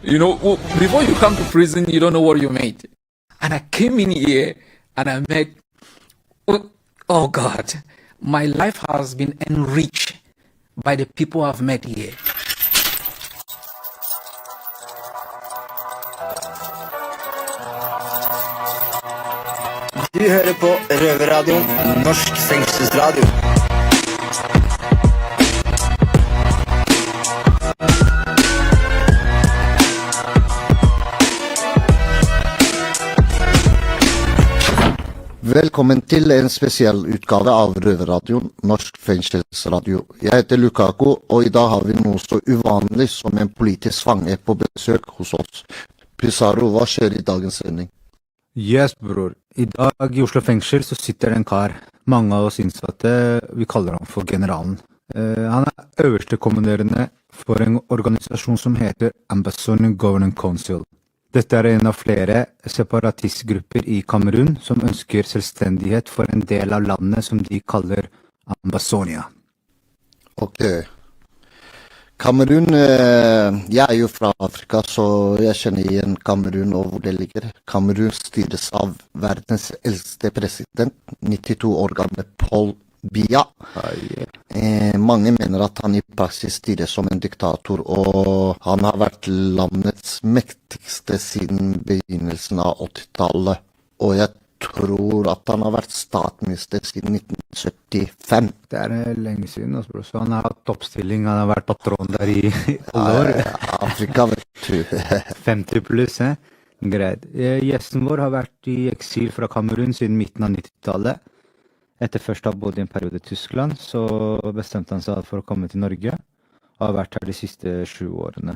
Before you come to prison, you don't know what you made. And I came in here and I met, oh God, my life has been enriched by the people I've met here. Du hører på Røverradioen, norsk fengselsradio. Velkommen til en spesiell utgave av Røverradioen, norsk fengselsradio. Jeg heter Lukaku, og i dag har vi noe så uvanlig som en politisk fange på besøk hos oss. Pizarro, hva skjer i dagens sending? Yes, bror. I dag i Oslo fengsel så sitter det en kar. Mange av oss innsatte, vi kaller ham for generalen. Han er øverste kommanderende for en organisasjon som heter Ambassador Governing Council. Dette er en av flere separatistgrupper i Kamerun som ønsker selvstendighet for en del av landet som de kaller Ambazonia. Ok. Kamerun, jeg er jo fra Afrika, så jeg kjenner igjen Kamerun og hvor det ligger. Kamerun styres av verdens eldste president, 92 år gamle Paul Biya. Mange mener at han i praksis styrer som en diktator, og han har vært landets mektigste siden begynnelsen av 80-tallet. Og jeg tror at han har vært statsminister siden 1975. Det er lenge siden, altså, bro. Så han har hatt toppstilling, han har vært patron der i alle år. Afrika, vet du. 50 pluss, Greit. Gjesten vår har vært i eksil fra Kamerun siden midten av 90-tallet. Etter først å ha bodd i en periode i Tyskland, så bestemte han seg for å komme til Norge, og har vært her de siste 7 årene.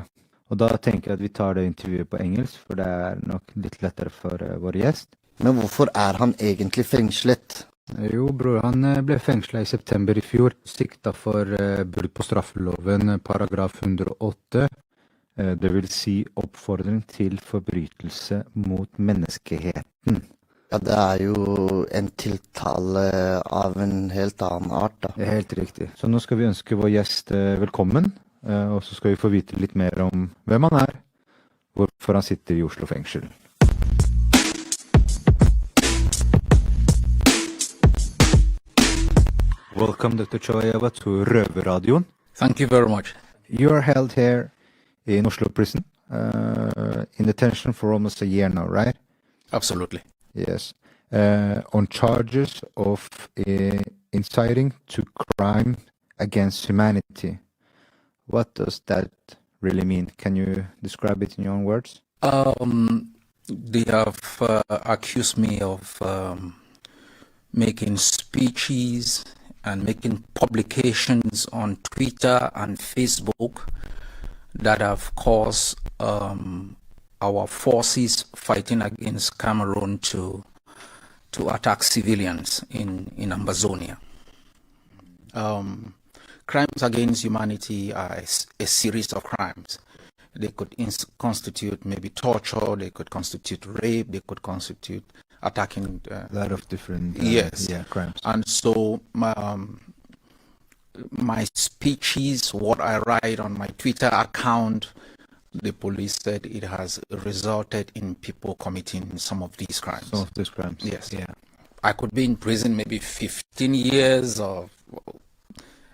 Og da tenker jeg at vi tar det intervjuet på engelsk, for det er nok litt lettere for vår gjest. Men hvorfor er han egentlig fengslet? Jo, bror, han ble fengslet i september i fjor, sikta for brudd på straffeloven, paragraf 108, det vil si oppfordring til forbrytelse mot menneskeheten. Ja, det er jo en tiltale av en helt annen art, da. Det er helt riktig. Så nå skal vi ønske vår gjest velkommen, og så skal vi få vite litt mer om hvem han er, hvorfor han sitter i Oslo fengsel. Welcome, Dr. Cho Ayaba, to Røverradioen. Thank you very much. You are held here in Oslo prison, in detention for almost a year now, right? Absolutely. Yes. On charges of inciting to crime against humanity. What does that really mean? Can you describe it in your own words? They have accused me of making speeches and making publications on Twitter and Facebook that have caused our forces fighting against Cameroon to attack civilians in Ambazonia. Crimes against humanity are a series of crimes. They could constitute maybe torture, they could constitute rape, they could constitute attacking... a lot of different crimes. And so my speeches, what I write on my Twitter account, the police said it has resulted in people committing some of these crimes. Some of these crimes? Yes. Yeah. I could be in prison maybe 15 years or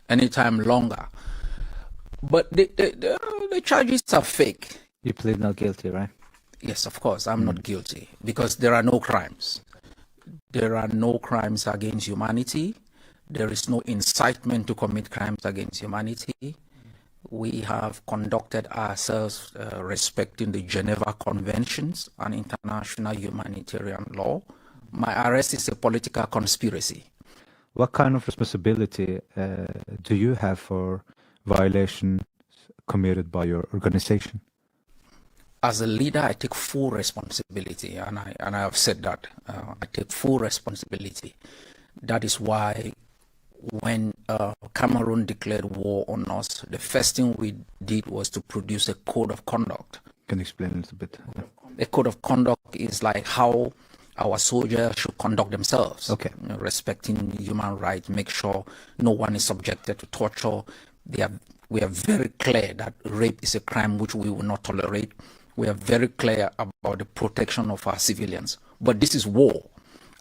any time longer. But the charges are fake. You plead not guilty, right? Yes, of course, I'm not guilty because there are no crimes. There are no crimes against humanity. There is no incitement to commit crimes against humanity. We have conducted ourselves respecting the Geneva Conventions and international humanitarian law. My arrest is a political conspiracy. What kind of responsibility do you have for violations committed by your organization? As a leader, I take full responsibility, and I have said that. I take full responsibility. That is why when Cameroon declared war on us, the first thing we did was to produce a code of conduct. Can you explain a little bit? A code of conduct is like how our soldiers should conduct themselves, okay. Respecting human rights, make sure no one is subjected to torture. We are very clear that rape is a crime which we will not tolerate. we are very clear about the protection of our civilians. But this is war.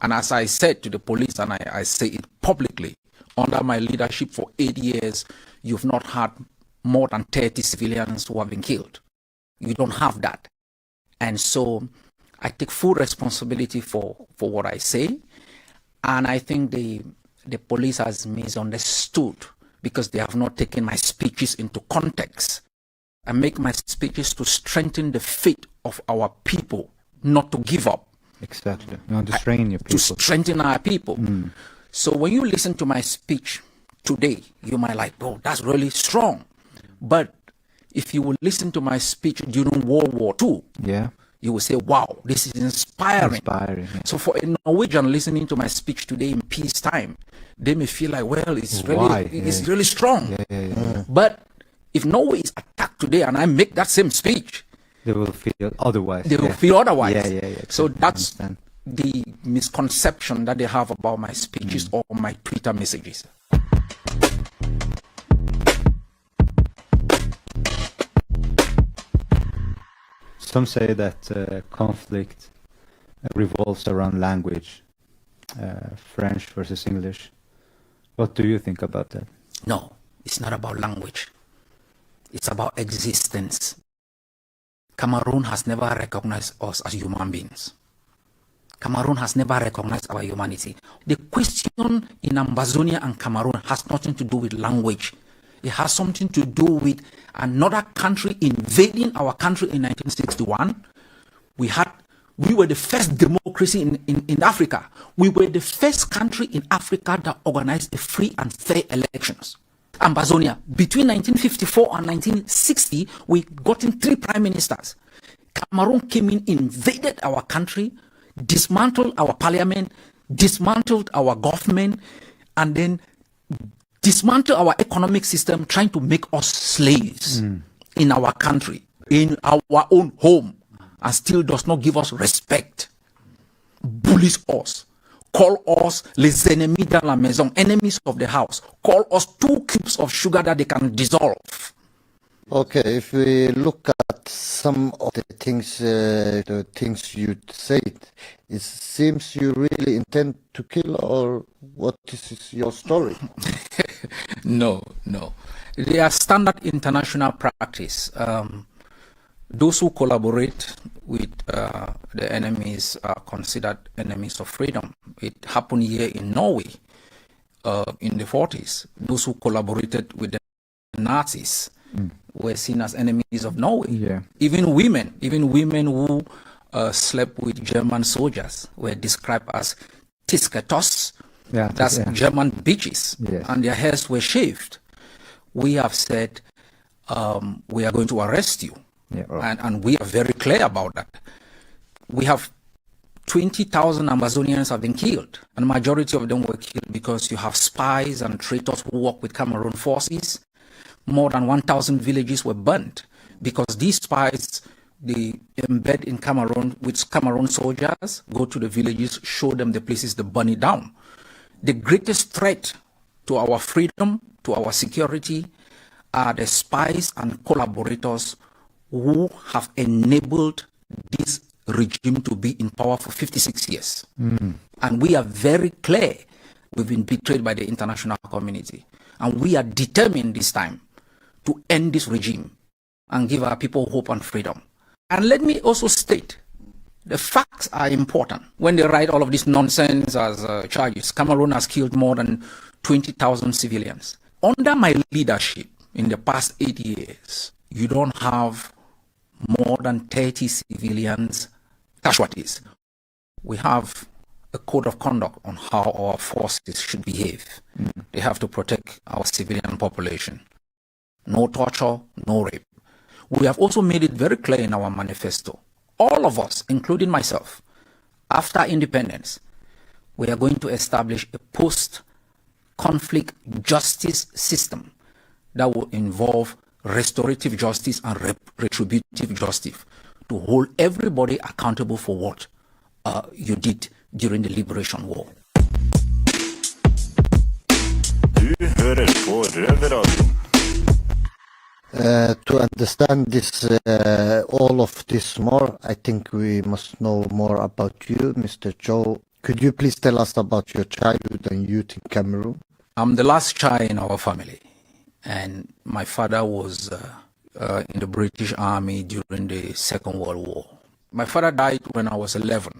And as I said to the police, and I say it publicly, under my leadership for 8 years, you've not had more than 30 civilians who have been killed. You don't have that. And so I take full responsibility for what I say. And I think the police has misunderstood because they have not taken my speeches into context. I make my speeches to strengthen the faith of our people, not to give up. Exactly. You want to train your people. To strengthen our people. So when you listen to my speech today, you might like, oh, that's really strong. But if you will listen to my speech during World War II, you will say, wow, this is inspiring. Yeah. So for a Norwegian listening to my speech today in peacetime, they may feel like, well, it's really strong. But if Norway is attacked today and I make that same speech, they will feel otherwise. They will feel otherwise. Exactly. So that's the misconception that they have about my speeches or my Twitter messages. Some say that conflict revolves around language, French versus English. What do you think about that? No, it's not about language. It's about existence. Cameroon has never recognized us as human beings. Cameroon has never recognized our humanity. The question in Ambazonia and Cameroon has nothing to do with language. It has something to do with another country invading our country in 1961. We were the first democracy in Africa. We were the first country in Africa that organized a free and fair elections. Ambazonia, between 1954 and 1960, we got in 3 prime ministers. Cameroon came in, invaded our country, dismantled our parliament, dismantled our government, and then dismantle our economic system, trying to make us slaves in our country, in our own home, and still does not give us respect, bullies us, call us les ennemis dans la maison, enemies of the house, call us 2 cubes of sugar that they can dissolve. Okay, if we look at some of the things you said, it seems you really intend to kill, or what is your story? No. They are standard international practice. Those who collaborate with the enemies are considered enemies of freedom. It happened here in Norway in the 40s. Those who collaborated with the Nazis were seen as enemies of Norway. Yeah. Even women who slept with German soldiers were described as Tisketos. That's German bitches. Yes. And their hairs were shaved. We have said, we are going to arrest you. And we are very clear about that. We have 20,000 Amazonians have been killed, and the majority of them were killed because you have spies and traitors who work with Cameroon forces. More than 1,000 villages were burnt because these spies, they embed in Cameroon with Cameroon soldiers, go to the villages, show them the places, they burn it down. The greatest threat to our freedom, to our security, are the spies and collaborators who have enabled this regime to be in power for 56 years. And we are very clear we've been betrayed by the international community. And we are determined this time to end this regime and give our people hope and freedom. And let me also state, the facts are important. When they write all of this nonsense as charges, Cameroon has killed more than 20,000 civilians. Under my leadership in the past 8 years, you don't have more than 30 civilians casualties. We have a code of conduct on how our forces should behave. They have to protect our civilian population. No torture, no rape. We have also made it very clear in our manifesto, all of us, including myself, after independence, we are going to establish a post-conflict justice system that will involve restorative justice and retributive justice to hold everybody accountable for what you did during the Liberation War. Du hører på Røverradioen. To understand this, all of this more, I think we must know more about you, Mr. Cho. Could you please tell us about your childhood and youth in Cameroon? I'm the last child in our family, and my father was in the British Army during the Second World War. My father died when I was 11.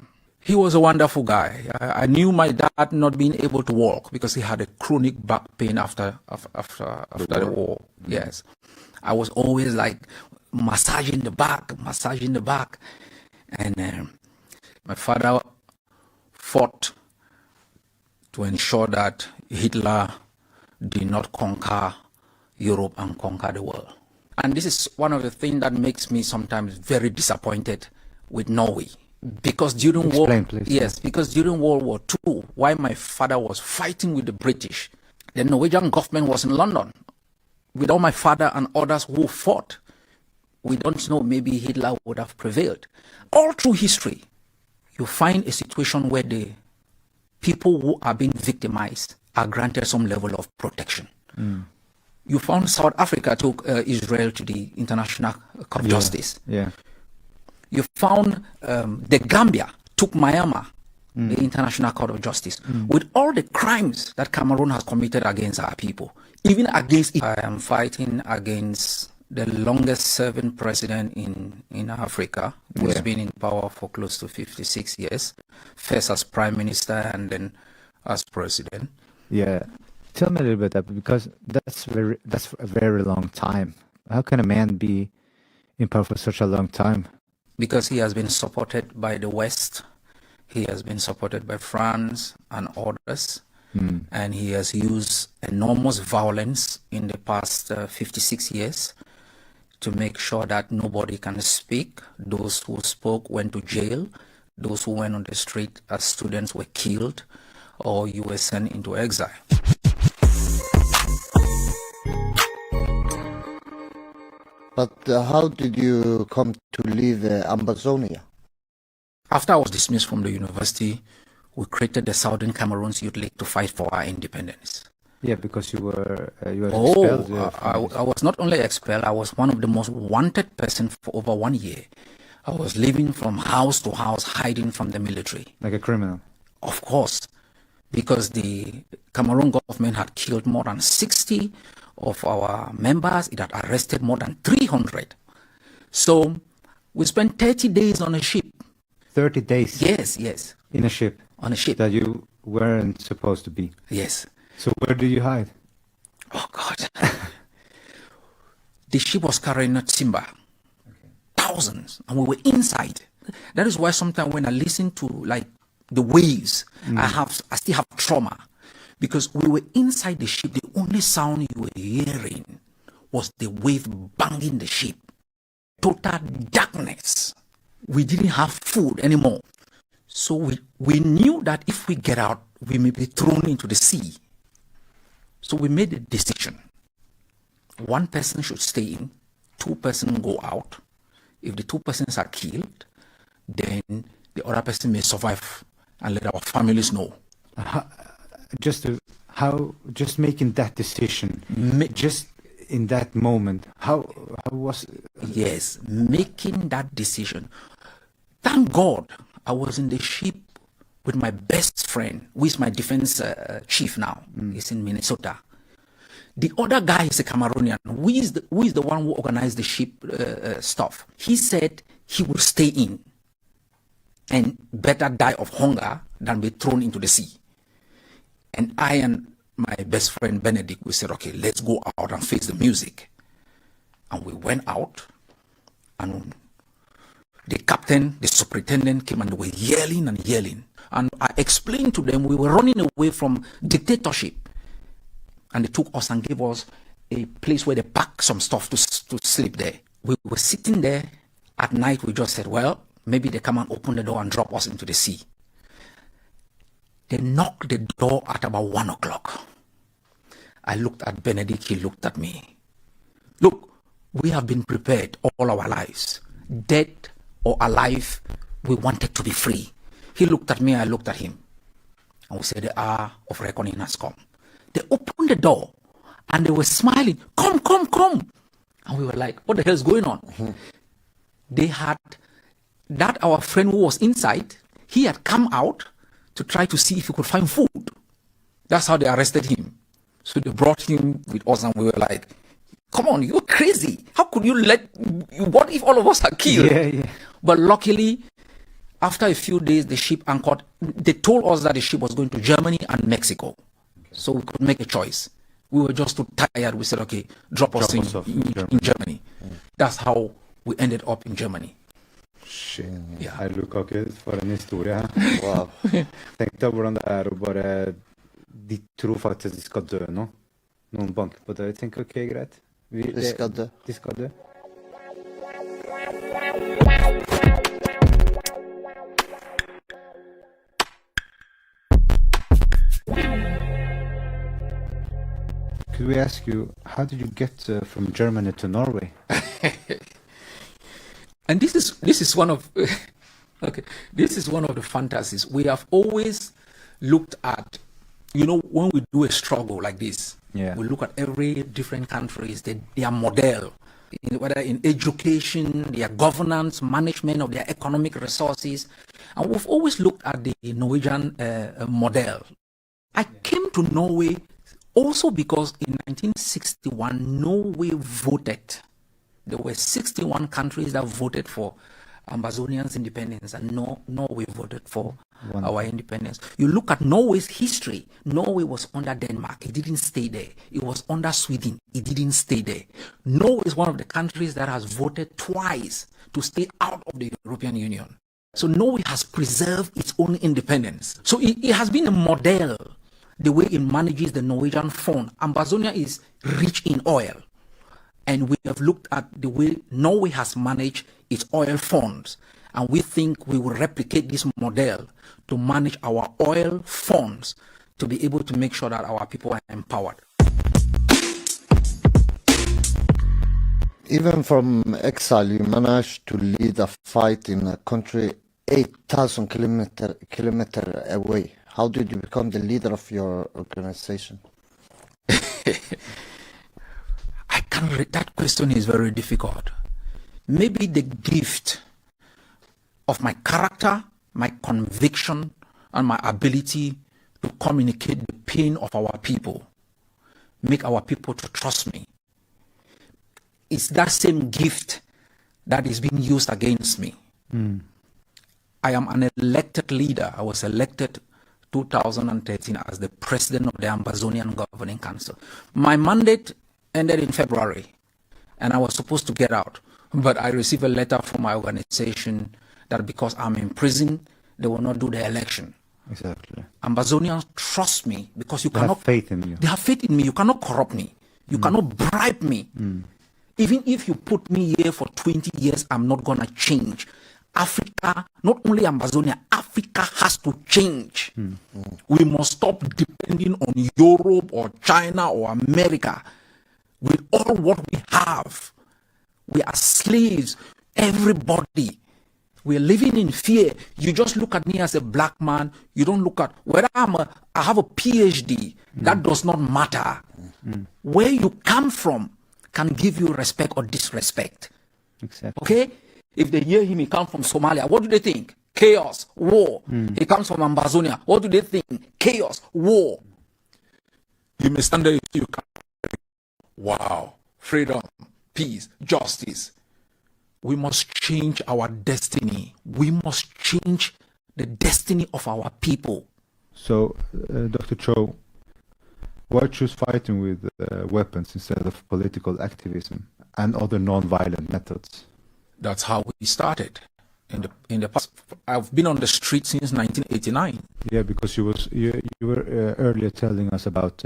He was a wonderful guy. I knew my dad not being able to walk because he had a chronic back pain after the war. Yes. I was always like massaging the back. And my father fought to ensure that Hitler did not conquer Europe and conquer the world. And this is one of the things that makes me sometimes very disappointed with Norway. Because during because during World War II, while my father was fighting with the British, the Norwegian government was in London. Without my father and others who fought, we don't know, maybe Hitler would have prevailed. All through history, you find a situation where the people who are being victimized are granted some level of protection. You found South Africa took Israel to the International Court of Justice. Yeah. You found the Gambia took Myanmar, the International Court of Justice, with all the crimes that Cameroon has committed against our people, even against it. I am fighting against the longest serving president in Africa, who's been in power for close to 56 years, first as prime minister and then as president. Yeah. Tell me a little bit that, because that's a very long time. How can a man be in power for such a long time? Because he has been supported by the West, he has been supported by France and others, and he has used enormous violence in the past 56 years to make sure that nobody can speak. Those who spoke went to jail. Those who went on the street as students were killed, or you were sent into exile. But how did you come to leave Amazonia? After I was dismissed from the university, we created the Southern Cameroon's Youth League to fight for our independence. Yeah, because you were expelled. I was not only expelled, I was one of the most wanted person for over 1 year. I was living from house to house, hiding from the military. Like a criminal? Of course, because the Cameroon government had killed more than 60 of our members. It had arrested more than 300. So we spent 30 days on a ship. 30 days? Yes. In a ship? On a ship. That you weren't supposed to be? Yes. So where did you hide? Oh, God. The ship was carrying timber. Thousands. And we were inside. That is why sometimes when I listen to like the waves, I still have trauma. Because we were inside the ship, the only sound you were hearing was the wave banging the ship. Total darkness. We didn't have food anymore. So we knew that if we get out, we may be thrown into the sea. So we made a decision. One person should stay in, 2 persons go out. If the 2 persons are killed, then the other person may survive and let our families know. Just making that decision, just in that moment, how was it? Yes, making that decision. Thank God I was in the ship with my best friend, who is my defense chief now. He's in Minnesota. The other guy is a Cameroonian, who is the one who organized the ship stuff. He said he will stay in and better die of hunger than be thrown into the sea. And I and my best friend Benedict, we said, okay, let's go out and face the music. And we went out, and the captain, the superintendent came, and they were yelling and yelling. And I explained to them we were running away from dictatorship. And they took us and gave us a place where they packed some stuff to sleep there. We were sitting there at night. We just said, well, maybe they come and open the door and drop us into the sea. They knocked the door at about 1 o'clock. I looked at Benedict, he looked at me. Look, we have been prepared all our lives. Dead or alive, we wanted to be free. He looked at me, I looked at him. And we said, the hour of reckoning has come. They opened the door and they were smiling. Come. And we were like, what the hell is going on? They had, that our friend who was inside, he had come out to try to see if he could find food. That's how they arrested him. So they brought him with us and we were like, come on, you're crazy. How could you what if all of us are killed? Yeah. But luckily, after a few days, the ship anchored. They told us that the ship was going to Germany and Mexico. So we could make a choice. We were just too tired. We said, okay, drop us in Germany. That's how we ended up in Germany. Shit. Ja. Hei, Lukaku, for en historie. Wow. Tenk deg hvordan det er å bare De tror faktisk de skal dø nå. Noen banker på døra. Jeg tenker ok, greit. De skal dø. De skal dø. Could we ask you, how did you get from Germany to Norway? And this is one of okay, this is one of the fantasies. We have always looked at, when we do a struggle like this, Yeah. we look at every different countries, their model, whether in education, their governance, management of their economic resources, and we've always looked at the Norwegian model. I came to Norway also because in 1961, Norway voted. There were 61 countries that voted for Ambazonians' independence, and Norway voted for our independence. You look at Norway's history. Norway was under Denmark. It didn't stay there. It was under Sweden. It didn't stay there. Norway is one of the countries that has voted twice to stay out of the European Union. So Norway has preserved its own independence. So it has been a model, the way it manages the Norwegian fund. Ambazonia is rich in oil. And we have looked at the way Norway has managed its oil funds. And we think we will replicate this model to manage our oil funds to be able to make sure that our people are empowered. Even from exile, you managed to lead a fight in a country 8,000 kilometer away. How did you become the leader of your organization? That question is very difficult. Maybe the gift of my character, my conviction, and my ability to communicate the pain of our people, make our people to trust me. It's that same gift that is being used against me. I am an elected leader. I was elected 2013 as the president of the Ambazonian Governing Council. My mandate ended in February, and I was supposed to get out. But I received a letter from my organization that because I'm in prison, they will not do the election. Exactly. Ambazonians trust me because They have faith in you. They have faith in me. You cannot corrupt me. You cannot bribe me. Even if you put me here for 20 years, I'm not going to change. Africa, not only Ambazonia, Africa has to change. We must stop depending on Europe or China or America. With all what we have, we are slaves. Everybody. We are living in fear. You just look at me as a black man. You don't look at whether I have a PhD. That does not matter. Where you come from can give you respect or disrespect. Exactly. Okay? If they hear him, he comes from Somalia. What do they think? Chaos, war. He comes from Ambazonia. What do they think? Chaos, war. You may stand there if you can. Wow, freedom, peace, justice. We must change our destiny. We must change the destiny of our people. So, Dr. Cho, why choose fighting with weapons instead of political activism and other non-violent methods? That's how we started. In the past, I've been on the street since 1989. Yeah, because you were earlier telling us about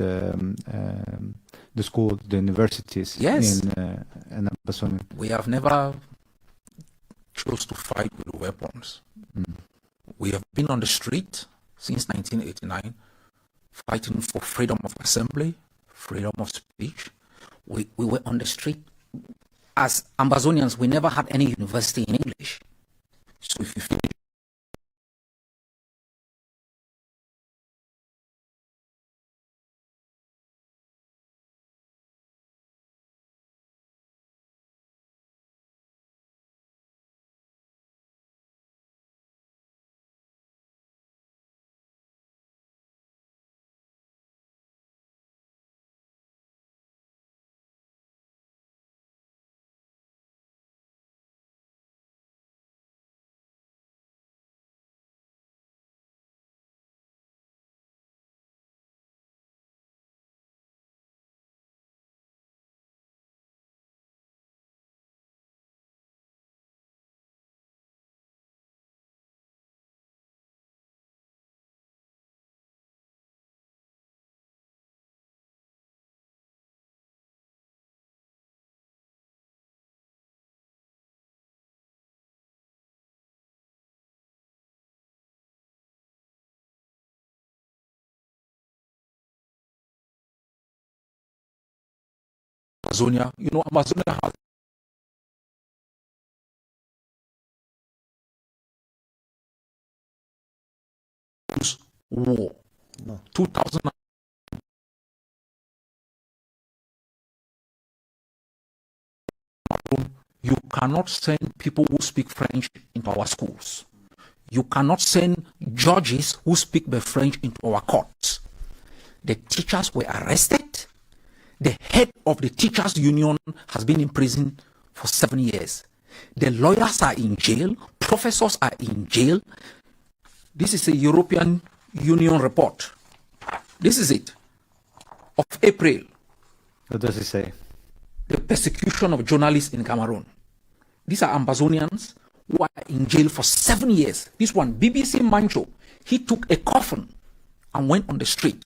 the school, the universities. Yes. in Ambazonia. We have never chose to fight with weapons. We have been on the street since 1989, fighting for freedom of assembly, freedom of speech. We were on the street. As Ambazonians, we never had any university in English. So if you finish Amazonia. You know, Amazonia has war. No. 2000. You cannot send people who speak French into our schools. You cannot send judges who speak the French into our courts. The teachers were arrested. The head of the teachers union has been in prison for 7 years. The lawyers are in jail. Professors are in jail. This is a European Union report. This is it, of April. What does it say? The persecution of journalists in Cameroon. These are Amazonians who are in jail for 7 years. This one, BBC Mancho, he took a coffin and went on the street.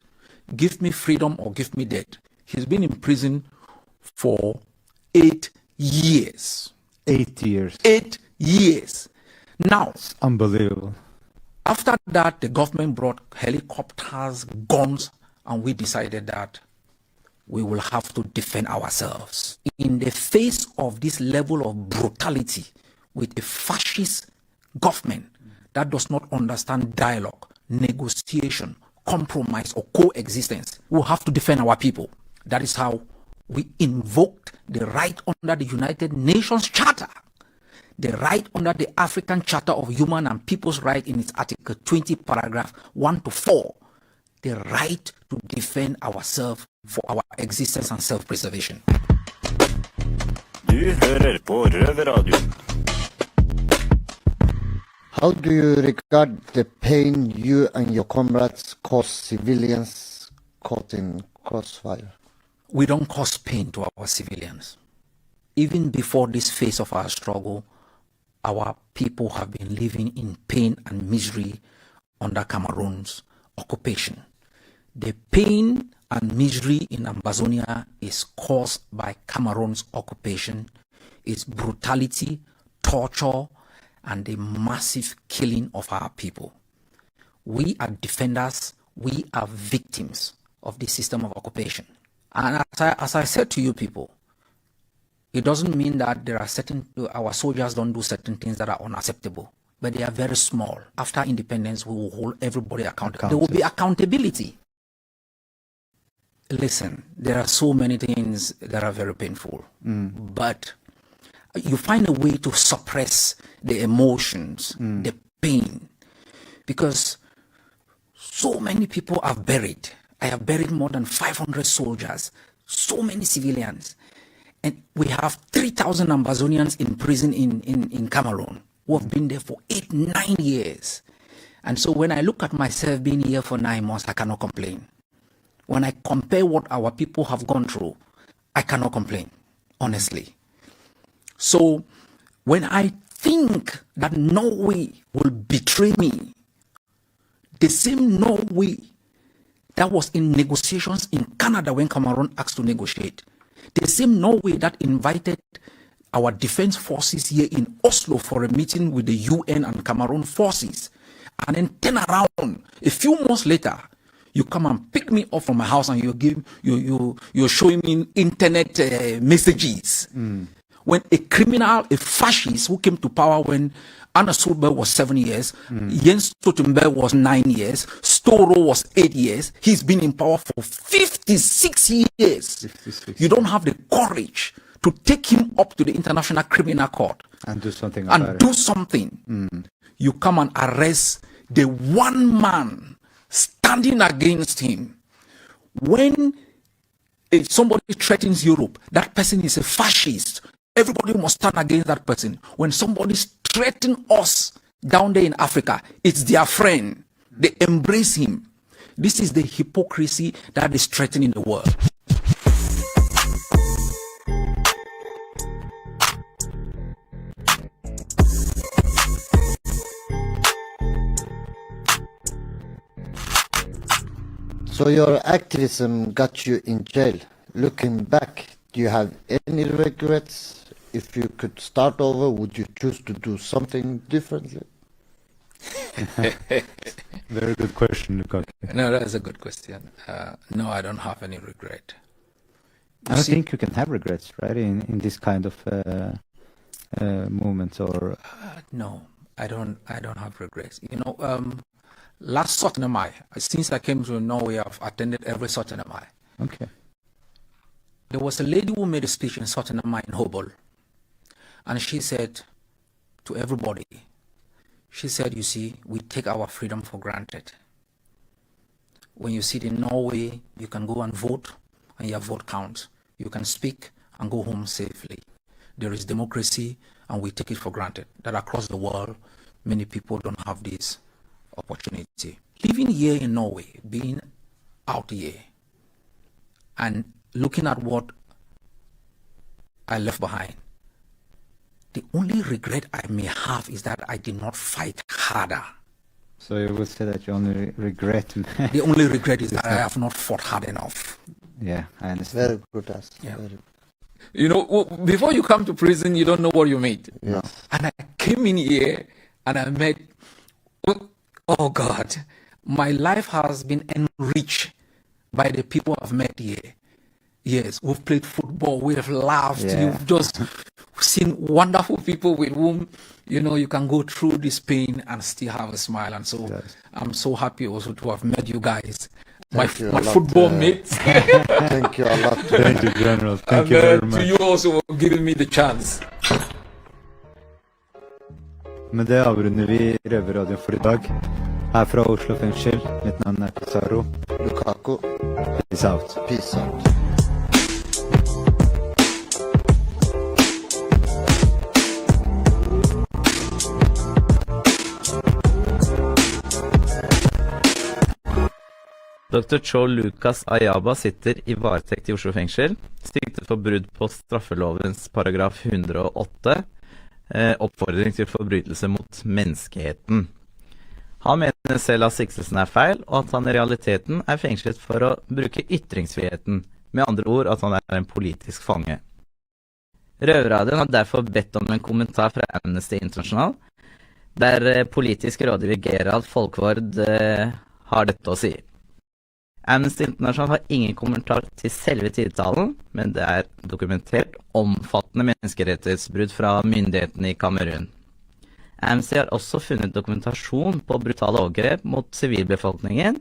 Give me freedom or give me death. He's been in prison for 8 years. 8 years. 8 years. Now, It's unbelievable. after that, the government brought helicopters, guns, and we decided that we will have to defend ourselves. In the face of this level of brutality with a fascist government that does not understand dialogue, negotiation, compromise, or coexistence, we'll have to defend our people. That is how we invoked the right under the United Nations Charter, the right under the African Charter of Human and People's Rights in its Article 20, paragraph 1 to 4, the right to defend ourselves for our existence and self-preservation. Du hører på Røverradio. How do you regard the pain you and your comrades cause civilians caught in crossfire? We don't cause pain to our civilians. Even before this phase of our struggle, our people have been living in pain and misery under Cameroon's occupation. The pain and misery in Amazonia is caused by Cameroon's occupation, its brutality, torture, and the massive killing of our people. We are defenders, we are victims of the system of occupation. And as I said to you people, it doesn't mean that there are our soldiers don't do certain things that are unacceptable, but they are very small. After independence, we will hold everybody accountable. There will be accountability. Listen, there are so many things that are very painful, but you find a way to suppress the emotions, the pain, because so many people are buried. I have buried more than 500 soldiers, so many civilians. And we have 3,000 Amazonians in prison in Cameroon who have been there for 8-9 years. And so when I look at myself being here for 9 months, I cannot complain. When I compare what our people have gone through, I cannot complain, honestly. So when I think that Norway will betray me, the same Norway that was in negotiations in Canada when Cameroon asked to negotiate, the same Norway that invited our defense forces here in Oslo for a meeting with the UN and Cameroon forces, and then turn around a few months later, you come and pick me up from my house and you're showing me internet messages. When a criminal, a fascist who came to power when Anna Solberg was 7 years, Jens Stoltenberg was 9 years, Storo was 8 years, he's been in power for 56 years. 56. You don't have the courage to take him up to the International Criminal Court And do something about and it. do something. You come and arrest the one man standing against him. When somebody threatens Europe, that person is a fascist. Everybody must stand against that person. When somebody threatens us down there in Africa, it's their friend. They embrace him. This is the hypocrisy that is threatening the world. So your activism got you in jail. Looking back, do you have any regrets? If you could start over, would you choose to do something differently? Very good question, Lukaku. No, that's a good question. No, I don't have any regret. I don't think you can have regrets, right, in this kind of moments or... No, I don't have regrets. You know, last 17. Mai, since I came to Norway, I've attended every 17. Mai. Okay. There was a lady who made a speech in 17. Mai in Hobol, and she said to everybody, she said, you see, we take our freedom for granted. When you sit in Norway, you can go and vote, and your vote counts. You can speak and go home safely. There is democracy, and we take it for granted that across the world, many people don't have this opportunity. Living here in Norway, being out here, and looking at what I left behind, the only regret I may have is that I did not fight harder. So you would say that you only regret... The only regret is that I have not fought hard enough. Yeah, I understand. Very good answer. Yeah. Very good. You know, before you come to prison, you don't know what you made. Yeah. And I came in here and I met, oh God, my life has been enriched by the people I've met here. Yes, we've played football, we've laughed, Yeah. you've just seen wonderful people with whom, you know, you can go through this pain and still have a smile. And so Yes. I'm so happy also to have met you guys, Thank you a my lot, football mates. Thank you a lot. Thank you, General. Thank And you very to much. you also for giving me the chance. Med det avrunder vi Røverradioen for i dag. Her fra Oslo fengsel. Mitt navn er Pizarro. Lukaku, Peace out. peace out. Dr. Cho Ayaba sitter i varetekt i Oslo fengsel, siktet for brudd på straffelovens paragraf 108, oppfordring til forbrytelse mot menneskeheten. Han mener selv at siktelsen er feil, og at han i realiteten er fengslet for å bruke ytringsfriheten, med andre ord at han er en politisk fange. Røverradioen har derfor bedt om en kommentar fra Amnesty International, der politisk rådgiver Gerald Folkvord har dette å si. Amnesty International har ingen kommentar til selve tiltalen, men det er dokumentert omfattende menneskerettighetsbrudd fra myndighetene i Kamerun. Amnesty har også funnet dokumentasjon på brutale overgrep mot sivilbefolkningen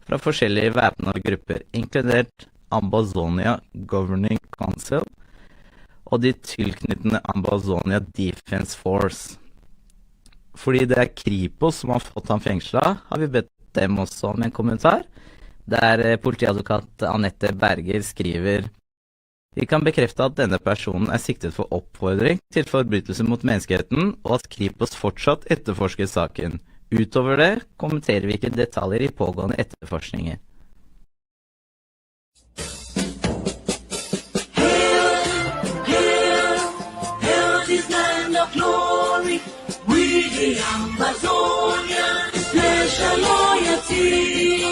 fra forskjellige væpnede grupper, inkludert Ambazonia Governing Council og de tilknyttede Ambazonia Defense Force. Fordi det er Kripos som har fått ham fengslet, har vi bedt dem også om en kommentar, der politiadvokat Annette Berger skriver: Vi kan bekrefte at denne personen er siktet for oppfordring til forbrytelse mot menneskeheten, og at Kripos fortsatt etterforsker saken. Utover det kommenterer vi ikke detaljer i pågående etterforskninger. Hail this land of glory, we the Amazonians pledge our loyalty.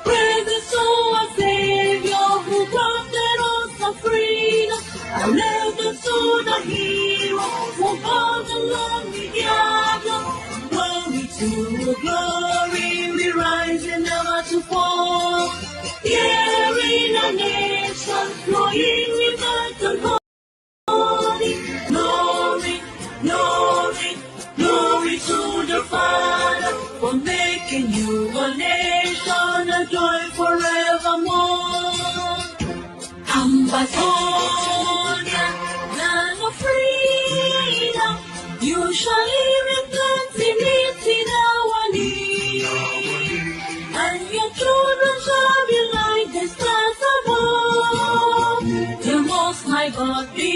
Praise to our Savior who granted us our freedom, and never to the hero who fought the lonely gather. Glory to glory, we rise and never to fall. Here in a nation, flowing with the glory, glory, glory, glory to the Father for making you a nation, a joy forevermore. Ambazonia, land of freedom, you shall live in plenty, meet in our need, and your children shall be like the stars above. The Most High God be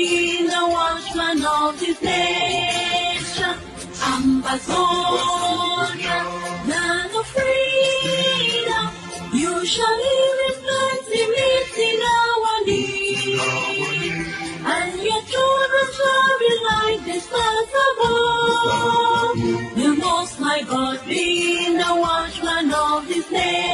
the watchman of this nation. Ambazonia, land of freedom, you shall live in plenty, meet in our need, and your children shall be like the stars above. The Most High God be the watchman of this nation.